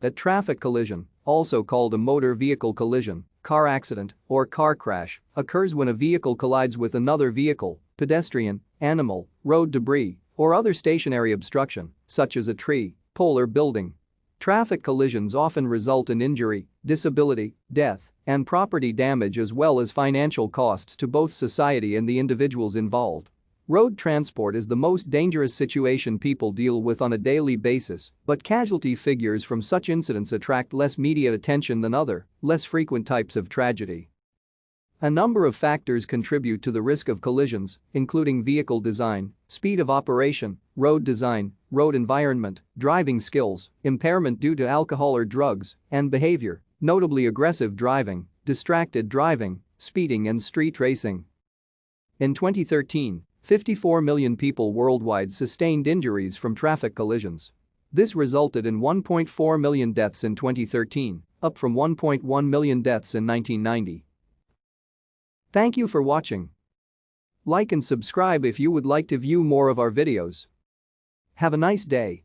A traffic collision, also called a motor vehicle collision, car accident, or car crash, occurs when a vehicle collides with another vehicle, pedestrian, animal, road debris, or other stationary obstruction, such as a tree, pole or building. Traffic collisions often result in injury, disability, death, and property damage as well as financial costs to both society and the individuals involved. Road transport is the most dangerous situation people deal with on a daily basis, but casualty figures from such incidents attract less media attention than other, less frequent types of tragedy. A number of factors contribute to the risk of collisions, including vehicle design, speed of operation, road design, road environment, driving skills, impairment due to alcohol or drugs, and behavior, notably aggressive driving, distracted driving, speeding and street racing. In 2013, 54 million people worldwide sustained injuries from traffic collisions. This resulted in 1.4 million deaths in 2013, up from 1.1 million deaths in 1990. Thank you for watching. Like and subscribe if you would like to view more of our videos. Have a nice day.